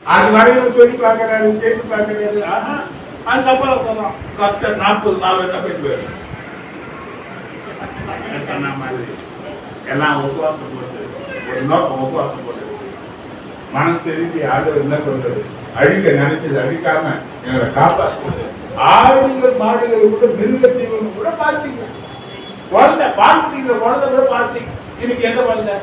அது வரையிலும் சொல்லி பார்க்கறாரு, செய்து பார்க்கறாரு. அதுக்கப்புறம் சொல்றோம் கரெக்டாக 40 நாள் என்ன போயிட்டு போயிடும். சொன்ன மாதிரி எல்லாம் உபவாசம் போட்டு ஒரு நோக்கம் உபவாசம் போட்டு மனம் தெரிஞ்சு ஆண்டவர் என்ன பண்றது, அழிக்க நினைச்சது அழிக்காம எங்களை காப்பாற்றுறது. ஆடுகள் மாடுகள் கூட மிருக தீவனம் கூட பார்த்தீங்க, குழந்தை பார்த்துட்டீங்க, குழந்தை கூட பார்த்தீங்க. இன்னைக்கு எந்த குழந்தை?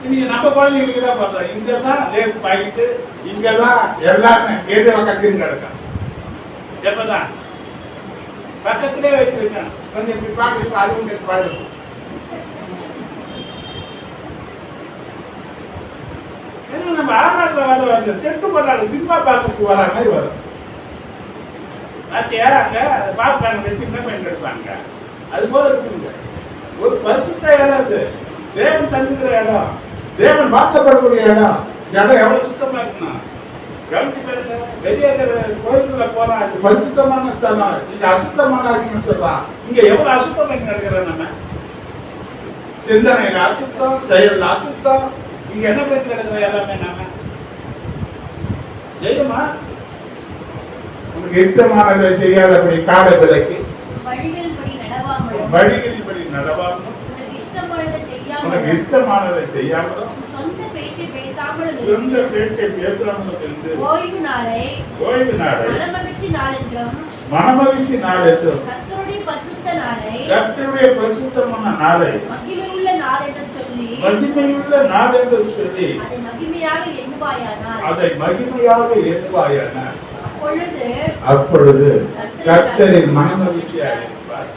இன்னைக்கு நம்ம குழந்தைங்களுக்கு தான் பண்றோம். இங்கதான் லேஸ் பாக்கிட்டு, இங்கதான் எல்லாமே எது பக்கத்திலும் கிடக்கும். எப்பதான் பக்கத்திலே வச்சிருக்கேன், கொஞ்சம் இப்படி பார்க்கறது அதுவும் நேற்று பாயிருக்கும். நம்ம ஆராய்ச்சியில் வர வந்து டெட்டு பண்ணாலும் சினிமா பார்க்கறதுக்கு வர மாதிரி வரும். நாத்தியா அங்க பாப்கார்ன் வச்சு என்ன பண்ணி எடுப்பாங்க, அது போல இருக்குங்க. ஒரு பரிசுத்த இடம் அது, தேவன் தங்குகிற இடம், தேவன் வாக்கப்படக்கூடிய இடம். இடம் எவ்வளவு சுத்தமா இருக்கணும் கவனிச்சு பாருங்க. வெளியே கோயிலுக்குள்ள போனா அது பரிசுத்தமான ஸ்தலம், இங்க அசுத்தமான இருக்குன்னு சொல்றான். இங்க எவ்வளவு அசுத்தம் நடக்கிறோம், நம்ம சிந்தனையில அசுத்தம், செயல் அசுத்தம். இங்க என்ன பேச்சு கிடக்குற எல்லாமே நாம செய்யுமா? உனக்கு இஷ்டமானதை செய்யாதபடி கால விலைக்கு வழிகளின்படி நடவாமலும் உனக்கு இஷ்டமானதை செய்யாமலும் சொந்த பேச்சை பேசாமலும் இருந்து ஓய்வு நாளை மனமகிழ்ச்சி நாள் என்றும் கர்த்தருடைய பரிசுத்தமான நாளை மகிமையுள்ள நாள் என்று சொல்லி அதை மகிமையாக எண்ணுவாயானால் அப்பொழுது கர்த்தரின் மனமகிழ்ச்சியாக இருப்பார்.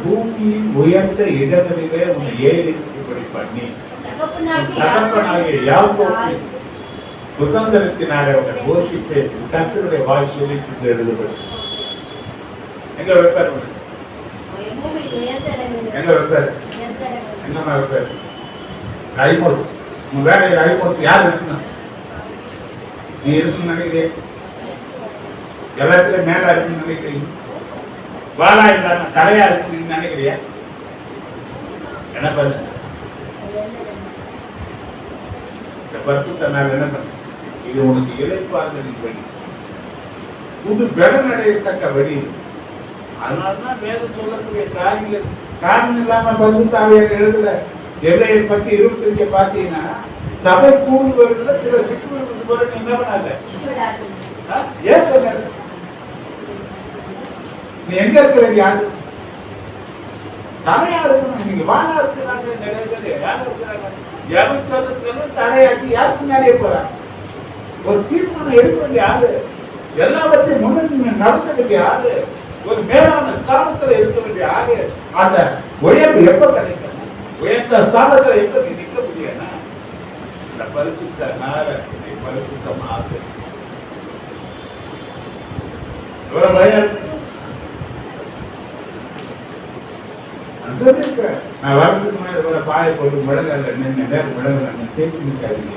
பூமியின் உயர்ந்த இடங்களிலே உன்னை ஏறிக்கும்படி பண்ணி தகப்பனாகிய யாக்கோபின் சுதந்திரத்தினாலே உன்னை போஷிப்பேன். கர்த்தருடைய வாய் சொல்லிட்டு எழுதப்படும். எங்க வைப்பார்? எங்க வைப்பார்? என்னமா வைப்பார்? ஐமோஸ். உங்க வேலையில் ஐமோஸ் யார் இருக்கணும்? நீ இருக்குன்னு நினைக்கிறீங்க? எல்லாத்துலயும் மேலா இருக்குன்னு நினைக்கிறீங்க? வாழா இல்லாம தலையா இருக்குன்னு நினைக்கிறியா? என்ன பண்ண இந்த பரிசுத்த நாள் என்ன பண்ண? இது உனக்கு இளைப்பாறுதலின் வழி, புது பெலன் அடையத்தக்க வழி. அதனாலதான் வேதம் சொல்லக்கூடிய காரியங்கள் காரணம் இல்லாம பரிசுத்தாவியர் எழுதல. எபிரேயர் 10:25 பார்த்தீங்கன்னா சபை கூடி வருதுல சில விட்டு விடுவது போல என்ன பண்ணாத. ஏன் சொன்ன? நீ எங்க இருக்க வேண்டிய ஆளு? தலையா இருக்கணும். நீங்க வாழா இருக்கிறாங்க, நிறைய பேர் யாரும் இருக்கிறாங்க. யாருக்கு தலையாட்டி யாருக்கு முன்னாடியே போறாங்க. ஒரு தீர்மானம் எடுக்க வேண்டிய ஆளு, எல்லாவற்றையும் முன்னணி நடத்த வேண்டிய ஆளு, ஒரு மேலான ஸ்தானத்துல இருக்க வேண்டிய ஆளு. அந்த உயர்வு எப்ப கிடைக்கும்? உயர்ந்த ஸ்தானத்துல எப்ப நீ நிற்க முடியும்னா இந்த பரிசுத்த நாள பரிசுத்தம் ஆசை. எவ்வளவு பயம் சொல்லிருக்கிறேன். நான் வரதுக்கு முன்னாடி பாய போட்டு முழங்கல்ல நேரம் முழங்கல பேசி நிற்காதீங்க.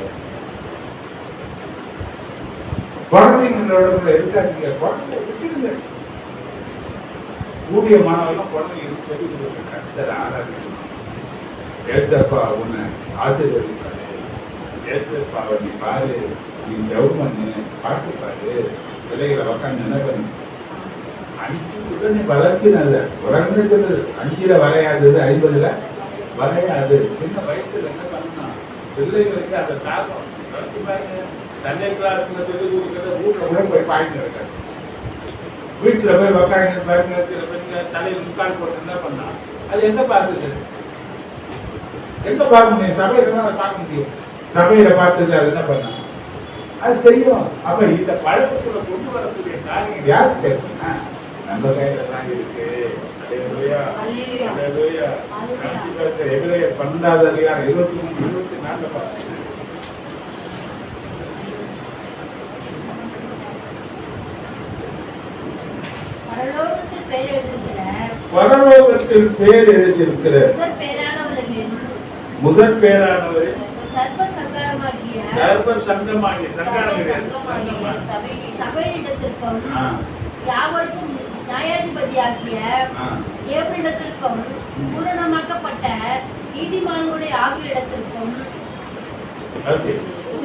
குழந்தைங்களோட இருக்காதீங்க. குழந்தை விட்டுடுங்க. கூடிய மாணவர்கள் குழந்தைங்க சொல்லி கொடுக்க கருத்தர் ஆராதிக்கணும். ஏசப்பா உன்னை ஆசீர்வதிப்பாரு, ஏசப்பா நீ பாரு, நீ ஜெபம் பண்ணு, பாட்டு பாரு, பிள்ளைகளை உட்காந்து என்ன பண்ணு. 5 நீ வளர்க்கினது உடனே 5 வரையாதது 50 வரையாது. சின்ன வயசுல என்ன பண்ணணும்? பிள்ளைகளுக்கு அந்த தாக்கம் பாருங்க. சண்டே கிளாஸ்ல சொல்லி கொடுக்கறத வீட்டுல கூட போய் பாயிண்ட் இருக்காரு. வீட்டுல போய் உட்காந்து பாருங்க. சில பெண்கள் தலையில் முக்கால் போட்டு என்ன பண்ணா அது எங்க பார்த்துது? எங்க பார்க்க முடியும்? சபையில தான் பார்க்க முடியும். சபையில பார்த்தது அது என்ன பண்ண அது செய்யும். அப்ப இந்த பழக்கத்துல கொண்டு வரக்கூடிய காரியம் யாருக்கு தெரியுமா? நம்ம கையில தான் இருக்கு. எபிரேயர் 12:23-24 பார்த்தீங்கன்னா பரலோகத்தில் பேர் எழுதியிருக்கிற முதற் பேரானவரே சர்வ சங்கமாகிய சபையிடத்திற்கும் யாவருக்கும் நியாயாதிபதியாகிய தேவனிடத்திற்கும் பூரணமாக்கப்பட்ட நீதிமான்களுடைய ஆகிய இடத்திற்கும்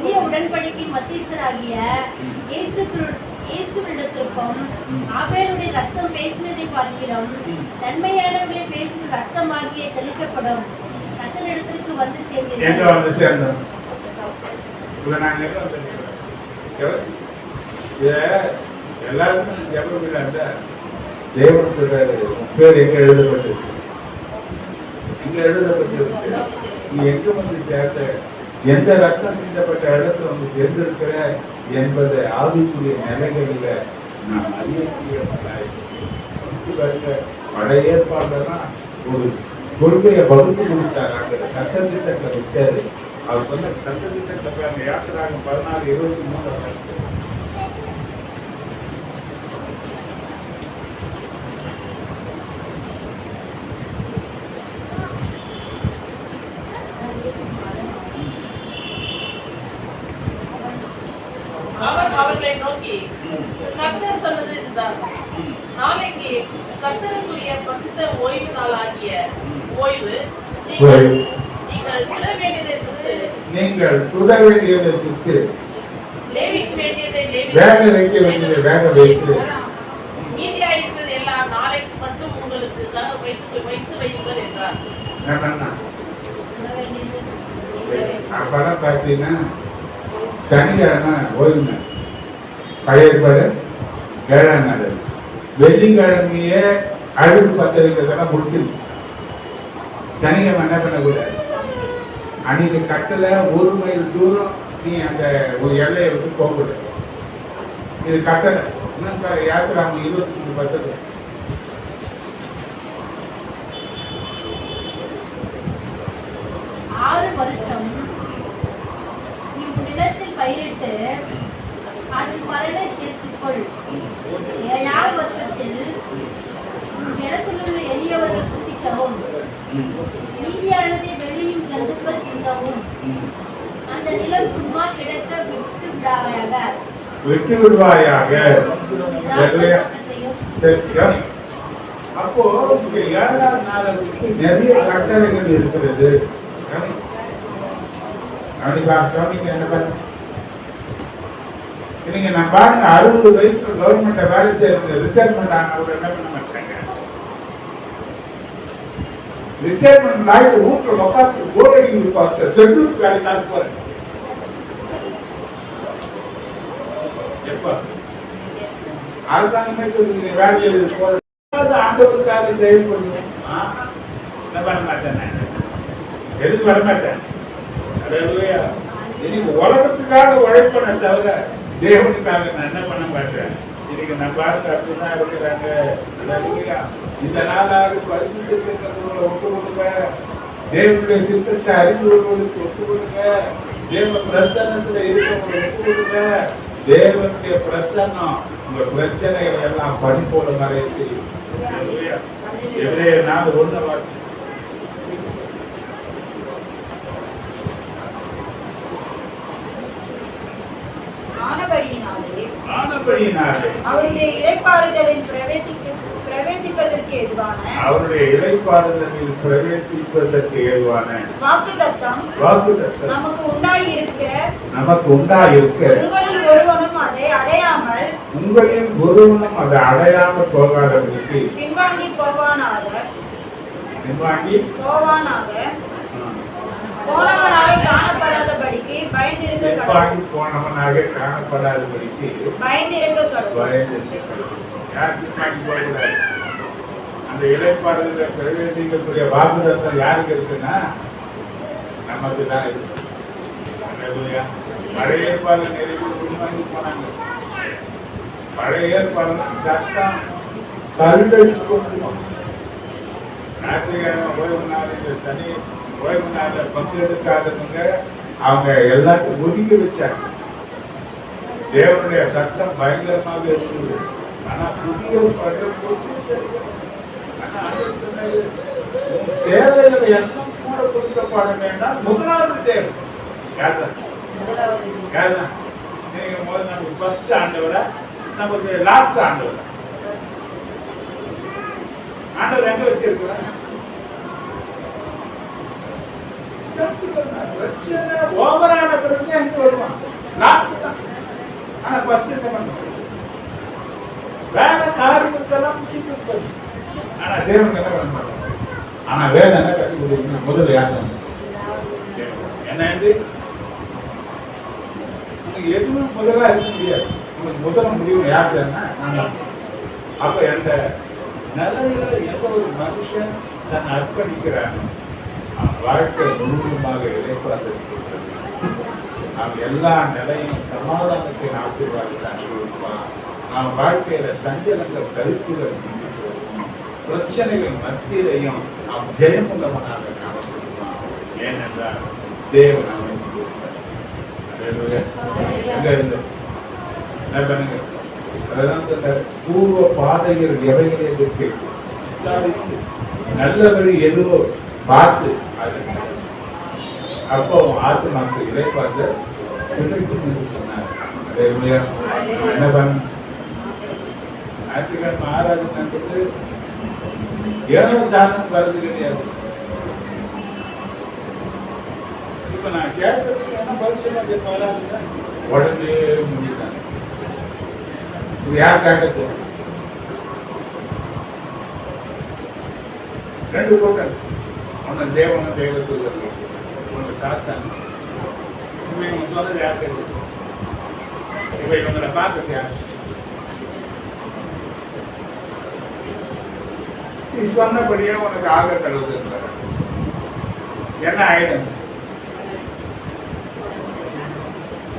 புதிய உடன்படிக்கையின் மத்தியஸ்தராகிய இயேசுவினிடத்திற்கும் ஆபேலுடைய ரத்தம் பேசினதை பார்க்கிறோம் நன்மையானவர்களை பேசின ரத்தமாகிய தெளிக்கப்படும் கர்த்தரிடத்திற்கு வந்து சேர்ந்தோம். எல்லாருக்கும் ஜெபம் அந்த தேவன் சொல்றாரு பேர் எங்க எழுதப்பட்டிருக்கு, எங்க எழுதப்பட்டிருக்கு, நீ எங்க வந்து சேர்ந்த, எந்த ரத்தம் சிந்தப்பட்ட இடத்துல வந்து சேர்ந்திருக்கிற என்பதை ஆவிக்குரிய நிலைகளில நாம் அறியக்கூடிய பழைய ஏற்பாடுதான் ஒரு கொள்கையை வகுத்து கொடுத்தார். அந்த சட்டத்திட்டத்தை வச்சாரு. அவர் சொன்ன சட்டத்திட்டத்தை பாருங்க, யாத்திராகம் 16:23. அவன் அவர்களை நோக்கி, கர்த்தர் சொன்னது இதுதான், நாளைக்கு கர்த்தருக்குரிய பரிசுத்த ஓய்வு நாளாகிய ஓய்வு நீங்கள் சுட வேண்டியதை சுட்டு, லேவிக்கு வேண்டியதை வேக வைத்து, மீதியாயிருக்கிறது எல்லாம் நாளைக்கு மட்டும் உங்களுக்கு வைத்து வையுங்கள் என்றார். அப்பதான் பார்த்தீங்கன்னா சனிக்கிழமை ஓய்வு, பழைய ஏற்பாடு 7ஆம் நாள், வெள்ளிக்கிழமையே அழுகு பத்திரிக்கிறதெல்லாம் முடிச்சிருக்கு. சனிக்கிழமை என்ன பண்ணக்கூடாது, அன்னைக்கு கட்டல 1 மைல் தூரம் நீ அந்த ஒரு எல்லையை விட்டு போகக்கூடாது. இது கட்டலை. இன்னும் யாத்திராம 23:10 6 வருஷம் நிலத்தில் பயிரிட்டு அதில் பலனை சேர்த்துக்கொள். 7ஆம் வருஷத்தில் இடத்தில் உள்ள எளியவர்கள் புசிக்கவும், நீதியானதை வெளியும் ஜந்துக்கள் தின்னவும், அந்த நிலம் சும்மா கிடக்க விட்டு விடுவாயாக. அப்போ இங்க 7ஆம் நாளுக்கு நிறைய கட்டளைகள் இருக்கிறது. நீங்க நான் பாருங்க, 60 வயசுல கவர்மெண்ட்ல வேலை செய்யறது ரிட்டையர்மெண்ட் ஆனவங்க என்ன பண்ண மாட்டாங்க, ரிட்டையர்மெண்ட் ஆகிட்டு வீட்டுல உட்காந்து போராடி பார்த்து செட்யூல் வேலைக்காக போறேன். எப்ப அரசாங்கமே சொல்லுங்க வேலை செய்து போறது ஆண்டவருக்காக செயல்படுவோம். பண்ண மாட்டேன், எதுக்கு வரமாட்டேன். இன்னைக்கு உலகத்துக்காக உழைப்பன தவிர தேவனுக்காக நான் என்ன பண்ண மாட்டேன். இன்னைக்கு நான் பார்த்து அப்படிதான் இருக்கிறாங்க. இந்த நாளாக பரிசுத்தங்களை ஒப்பு கொடுங்க, தேவனுடைய சித்தத்தை அறிந்து கொள்வதற்கு ஒப்பு கொடுங்க, தேவ பிரசன்னத்துல இருக்கிறவங்களை ஒப்பு கொடுங்க. தேவனுடைய பிரசன்னம் உங்க பிரச்சனைகள் எல்லாம் பணி போல மறைய செய்யும். எவ்வளவு 4:1 வாசி. ஆனபடியினாலே அவருடைய இளைப்பாறுதலில் பிரவேசிப்பதற்கு ஏதுவான வாக்குத்தத்தம் நமக்கு உண்டாயிருக்க உங்களில் ஒருவனும் அதை அடையாமல் போகாதபடிக்கு பின்வாங்கி போவானாக போனவனாக காணப்படாதபடிக்கு அந்த இளைப்பாறுதல பிரவேசிக்கக்கூடிய வாக்குத்தத்தம் யாருக்கு இருக்குன்னா நமக்கு தான் இருக்கு. பழைய ஏற்பாடு நிறைய பேர் பின்வாங்கி போனாங்க. பழைய ஏற்பாடுனா சட்டம் கல்லெடுத்து கொண்டுவோம். ஞாயிற்றுக்கிழமை ஓய்வு நாள், இந்த சனி ஓய்வு நாள்ல பங்கெடுக்காதவங்க அவங்க எல்லாத்தையும் ஒதுக்கி வச்சாங்க. தேவனுடைய சட்டம் பயங்கரமாக இருக்குது. ஆனா புதிய தேவைகளை எல்லாம் கூட கொடுக்கப்பட வேண்டாம். முதலாவது தேவை நீங்க முதல் நமக்கு ஃபர்ஸ்ட் ஆண்டவரை, நமக்கு லாஸ்ட் ஆண்டவரை. ஆண்டவர் எங்க வச்சிருக்கிறேன்? பிரச்சனை ஓவரான பிறகு அங்கே வருவான். லாஸ்ட் தான். ஆனா ஃபர்ஸ்ட் என்ன பண்ணுவோம்? வேற காரியங்களுக்கெல்லாம் முக்கியம் இருப்பது. ஆனா தேவனுக்கு என்ன பண்ண மாட்டோம். ஆனா வேலை என்ன கட்டி கொடுக்கணும்? முதல்ல யார் என்ன உனக்கு எதுவுமே முதல்ல இருக்க முடியாது. உங்களுக்கு முதல்ல முடிவு யார் தானே? அப்ப எந்த நிலையில எந்த ஒரு மனுஷன் தன் அர்ப்பணிக்கிறான் வாழ்க்கை முழுவதுமாக இழைப்பாக அவன் எல்லா நிலையும் சமாதானத்தின் ஆசீர்வாதத்தை அனுபவிப்பான். அவன் வாழ்க்கையில சஞ்சலங்கள் கருத்துகள் பிரச்சனைகள் மத்தியிலையும் அவன் ஜெயமுள்ளவனாக காணப்படுவான். ஏனென்றால் தேவன் அவன் எங்க இருந்து என்ன பண்ணுங்க? அதான் சொல்ற பூர்வ பாதைகள் எவைகளை விசாரித்து நல்ல வழி எதுவோ பார்த்து அது அப்போ ஆத்மாக்கு இறைப்பார்த்த கிடைக்கும் என்று சொன்னார். என்ன பண்ண ஞாயிற்றுக்கிழமை ஆராதனை ஏனோ தானம் வரது கிடையாது. இப்ப நான் கேட்டதுக்கு என்ன பரிசீலனை கேட்க வராதுன்னா உடனே முடியல. இது யார் கேட்டது? ரெண்டு கூட்டம். ஒன்னு தேவன தெய்வத்துக்கு ஒன்று சாத்தான். இப்ப இவங்க சொன்னது யார் கேட்டது? இப்ப இவங்களை பார்த்தது யார்? நீ சொன்னபடியே உனக்கு ஆக கழுவுது என்ன ஆயிடும்?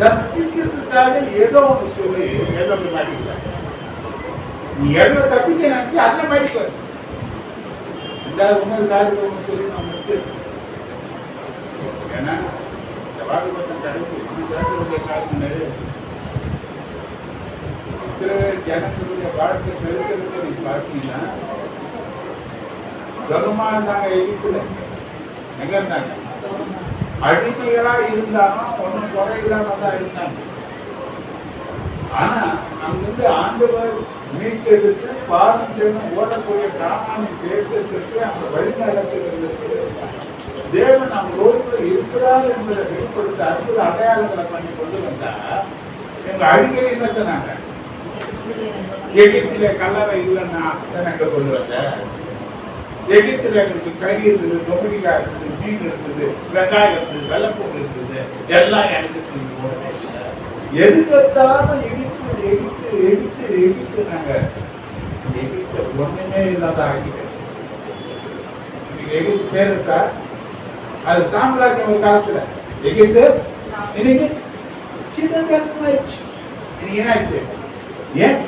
தப்பிக்கிறதுக்காக ஏதோ ஒன்று சொல்லி ஏதோ ஒன்று மாட்டிக்க. நீ எவ்வளோ தப்பிக்க நினைச்சு அதை மாட்டிக்க. ரெண்டாவது இன்னொரு காரியத்தை ஒன்று சொல்லி நான் முடிச்சு. ஏன்னா இந்த வாக்குத்தத்தம் கிடைச்சி இன்னும் பேச வேண்டிய காரணம் நிறைய. இஸ்ரவேல் ஜனங்களுடைய வாழ்க்கை செலுத்துறதுக்கு நீ பார்த்தீங்கன்னா சுகமா இருந்தாங்க. எகிப்துல எங்க இருந்தாங்க? அடிமைகளா இருந்தாலும் ஒன்றும் குறையில்லாம தான் இருந்தாங்க. ஆனா அங்கிருந்து ஆண்டவர் மீட்டெடுத்து பாடம் தேவன் ஓடக்கூடிய கானானின் தேசத்திற்கு அந்த வழி நடத்துகிறதுக்கு தேவன் அவங்களோடு இருக்கிறார் என்பதை வெளிப்படுத்த அற்புத அடையாளங்களை பண்ணி கொண்டு வந்தா எங்க அடிக்கடி என்ன சொன்னாங்க? எகிப்திலே கல்லறை இல்லைன்னா எனக்கு கொண்டு வந்த எகிப்துல எங்களுக்கு கறி இருந்தது, தொகுதிக்காய் இருந்தது, மீன் இருந்தது, வெங்காயம் இருந்தது, வெள்ளப்பூண்டு இருந்தது, எல்லாம் எனக்கு எதுக்கத்தாலும் எகிப்து எகிப்து எகிப்து எகிப்து நாங்க எகிப்த ஒண்ணுமே இல்லாத ஆகிட்டேன். எகிப்து பேரு சார் அது சாம்ராஜ்யம் ஒரு காலத்துல. எகிப்து இன்னைக்கு சின்ன தேசமாயிடுச்சு. இன்னைக்கு என்ன ஆயிடுச்சு? ஏன்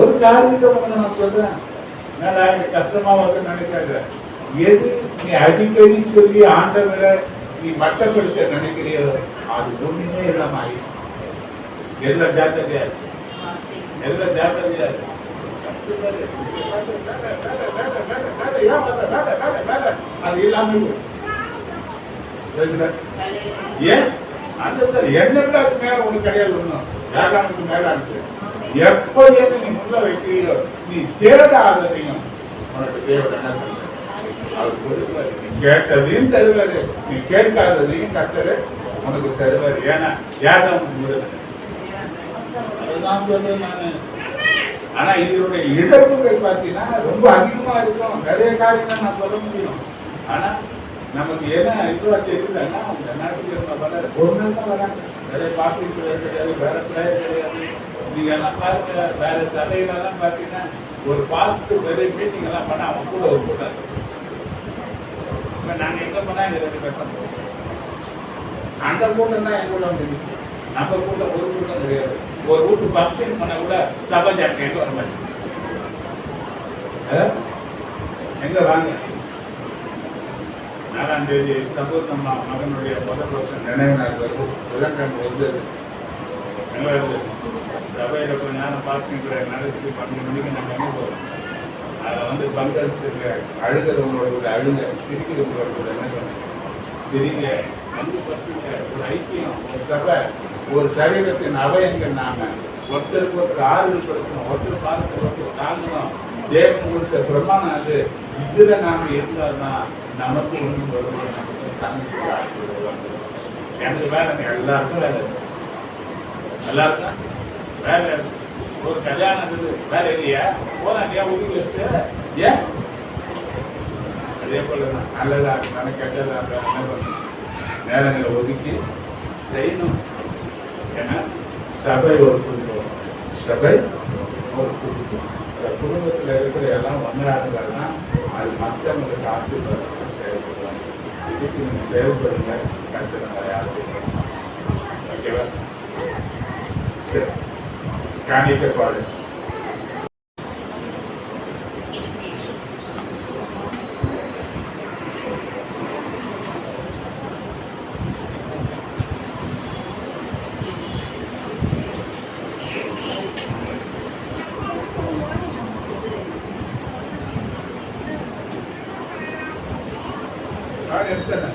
ஒரு காரியத்தை உங்களுக்கு நான் சொல்றேன். கஷ்டமா வந்து நினைக்காத. எது நீ அடிக்கடி சொல்லி ஆண்டவரை நீ மட்டப்படுத்த நினைக்கிறியோ அது ஒண்ணுமே இல்லாம ஆயிடும். எதுல ஜாக்கிரதையா எதுல ஜாக்கிரதையா அது இல்லாம ஏன் அந்த என்ன விட அது மேல ஒண்ணு கிடையாது. ஒண்ணும் வியாபாரத்துக்கு மேல இருக்கு. எப்ப நீ முன்ன வைக்கிறியோ நீ தேடாததையும் உனக்கு தேவை அவர் கொடுப்பாரு. நீ கேட்டதையும் தருவாரு, நீ கேட்காததையும் கத்தரு உனக்கு தருவாரு. ஏன்னா யாதான் உனக்கு முதல்ல அதுதான் சொல்றேன் நானு. ஆனா இதனுடைய இழப்புகள் பார்த்தீங்கன்னா ரொம்ப அதிகமா இருக்கும். நிறைய காரியங்கள் நான் சொல்ல முடியும். ஆனா நமக்கு என்ன இதுவா தெரியலன்னா அந்த நாட்டுக்கு வர ஒரு நாள் தான் வராங்க. நிறைய பாட்டு கிடையாது, வேற பிளேயர் கிடையாது. நீங்க எல்லாம் பாருங்க, வேற சபையிலெல்லாம் பார்த்தீங்கன்னா ஒரு பாஸ்ட் பெரிய மீட்டிங் எல்லாம் பண்ண அவன் கூட ஒரு கூட்டம். இப்ப நாங்க எங்க போனா எங்க 2 பேர் தான் போவோம். அந்த கூட்டம் தான் எங்க கூட வந்து நம்ம கூட்டம் ஒரு கூட்டம் கிடையாது. ஒரு வீட்டு பக்தின்னு பண்ண கூட சபை ஜாக்கிட்டு வர மாட்டேன். எங்க வாங்க 4ஆம் தேதி சம்பூர்ணம்மா மகனுடைய முதல் வருஷம் நினைவு நாள் வருது. புதன்கிழமை வந்து எங்க வருது சபையில கொஞ்ச நேரம் பார்த்துக்கிற நடத்திட்டு 12 மணிக்கு நாங்கள் எங்கே போகிறோம். அதில் வந்து பங்கெடுத்துருக்க அழுகிறவங்களோட அழுக, சிரிக்கிறவங்களோட என்ன சொன்னேன், சிரிங்க வந்து பத்துங்க. ஒரு ஐக்கியம், ஒரு சபை, ஒரு சரீரத்தின் அவயங்கள் நாம ஒருத்தருக்கு ஒருத்தர் ஆறுதல் படுத்தணும், ஒருத்தர் பாதத்தை ஒருத்தர் தாங்கணும். தேவன் கொடுத்த பிரமாணம் அது. இதுல நாம இருந்தால்தான் நமக்கு ஒன்றும் வருவது நமக்கு தங்கத்துக்கு ஆட்சி வருவாங்க. எனக்கு வேலை எல்லாருக்கும் வேலை இருக்கு. எல்லாருக்கும் வேலை இருக்கு. ஒரு கல்யாணம் இருக்குது வேலை இல்லையா போலாம் இல்லையா ஒதுக்கி வச்சுட்டு ஏன் அதே போல தான் நல்லதா இருந்தாலும் கெட்டதா இருந்தாலும் என்ன பண்ணணும் நேரங்களை ஒதுக்கி செய்யணும். ஏன்னா சபை ஒரு குடும்பம், சபை ஒரு குடும்பம். அந்த குடும்பத்தில் இருக்கிற எல்லாம் ஒன்றா இருந்தால் தான் அது மற்றவங்களுக்கு ஆசீர்வாதம் செயல்படுவாங்க. இதுக்கு நீங்கள் செயல்படுங்க, கற்று நம்மளை ஆசீர்வாதம். ஓகேவா? சரி, காணிக்க பாடு. எடுத்தேன்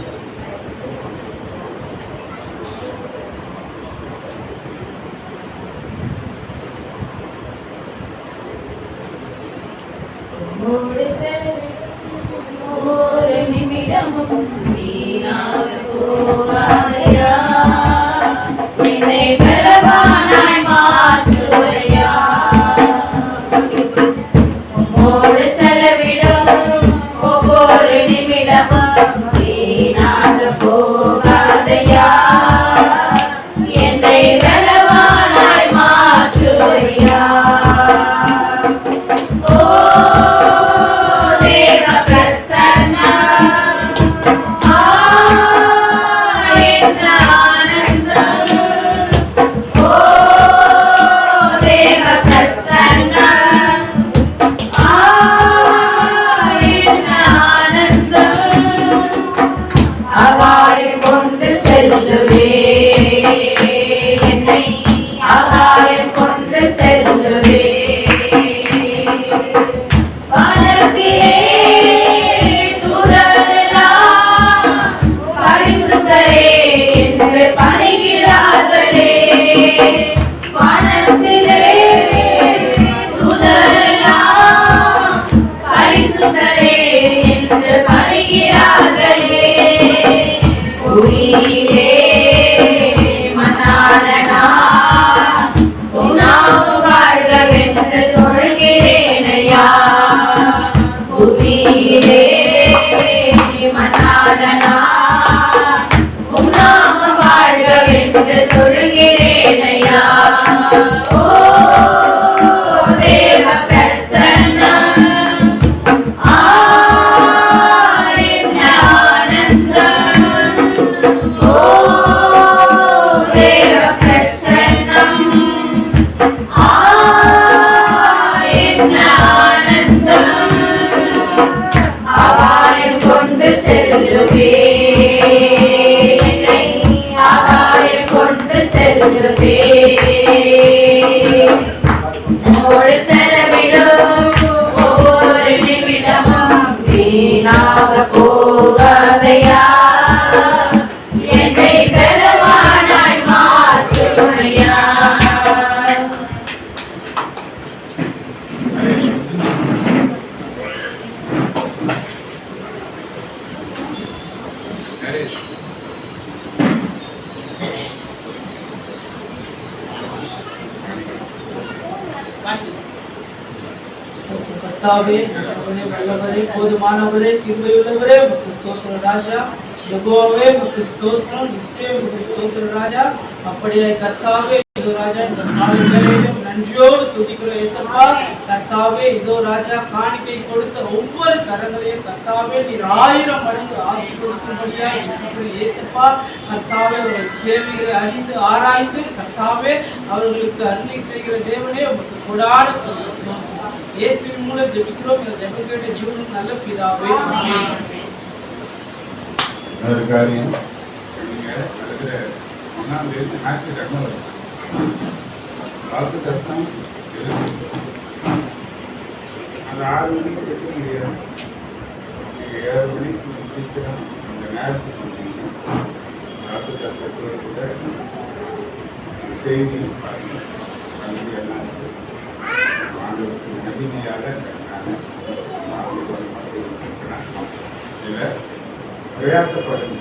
ஒரு நிமிடமும் வீணாக போகாதையா, என்னை பலவானாய் மாற்றுவையா. உம்மோடு செலவிடும் ஒவ்வொரு நிமிடமும் வீணாக போகாதையா, என்னை பலவானாய் மாற்றுவையா. கர்த்தாவே, நல்லவரே, வல்லவரே, போதுமானவரே, கிருபையுள்ளவரே, உமக்கு ஸ்தோத்திரம் ராஜா. யெகோவாவே, உமக்கு ஸ்தோத்திரம். நிச்சயம் உமக்கு ஸ்தோத்திரம் ராஜா. அப்படியே கர்த்தாவே, இதோ ராஜா, இந்த நாலு வேளையிலும் நன்றியோடு துதிக்கிறோம் ஏசப்பா. கர்த்தாவே, இதோ ராஜா, காணிக்கை கொடுத்த ஒவ்வொரு கரங்களையும் கர்த்தாவே நீர் 1000 மடங்கு ஆசி கொடுக்கும்படியாய் ஏசப்பா. கர்த்தாவே, அவர்கள் தேவைகளை அறிந்து ஆராய்ந்து கர்த்தாவே அவர்களுக்கு அருளை செய்கிற தேவனே உமக்கு கொடான இயேசுவின் மூலம் ஜெபிக்கிறோம். இந்த ஜெபம் கேட்ட ஜீவனும் நல்ல பிதாவே, ஆமென். இன்னொரு காரியம், நீங்கள் அடுத்த 1ஆம் தேதி ஞாயிற்றுக்கிழமை வாக்கு தத்தம் அது 6 மணிக்கு கட்ட முடியாது. நீங்கள் 7 மணிக்கு சீக்கிரம் இந்த நேரத்துக்கு வந்தீங்கன்னா வாக்கு தத்தத்தோட செய்தி பாருங்கள். நன்றி எல்லாம் ஆண்டவருக்கு மகிமையாக நான் இதில் பிரயாசப்படுங்க.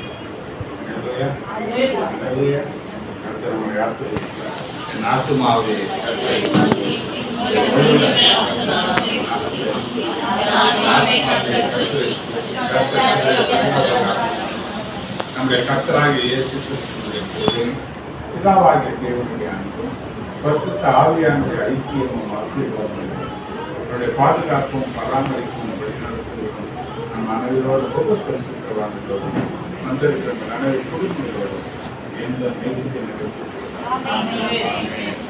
அல்லேலூயா. அல்லேலூயா. கர்த்தர் உங்களை ஆசீர்வதிப்பார். என் ஆத்துமாவே கர்த்தரை ஸ்துதி. நம்முடைய கர்த்தராகிய இயேசு கிறிஸ்துவின் கிருபையும் பிதாவாகிய தேவனுடைய அன்பும் பரிசுத்த ஆவியானுடைய ஐக்கியமும் ஆசீர்வாதமும் அவருடைய பாதுகாப்பும் பராமரிப்பும் வழிநடத்துவதும் நம் அனைவரோடு ஒவ்வொரு பரிசுத்தவான்களோடும் வந்திருக்கிற அனைவரு குடும்பங்களோடும் எந்த நிகழ்ச்சி நிகழ்ச்சி.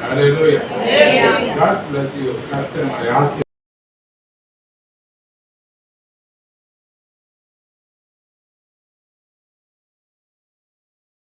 Hallelujah. God bless you. கர்த்தர் உங்களை ஆசீர்வதிப்பார்.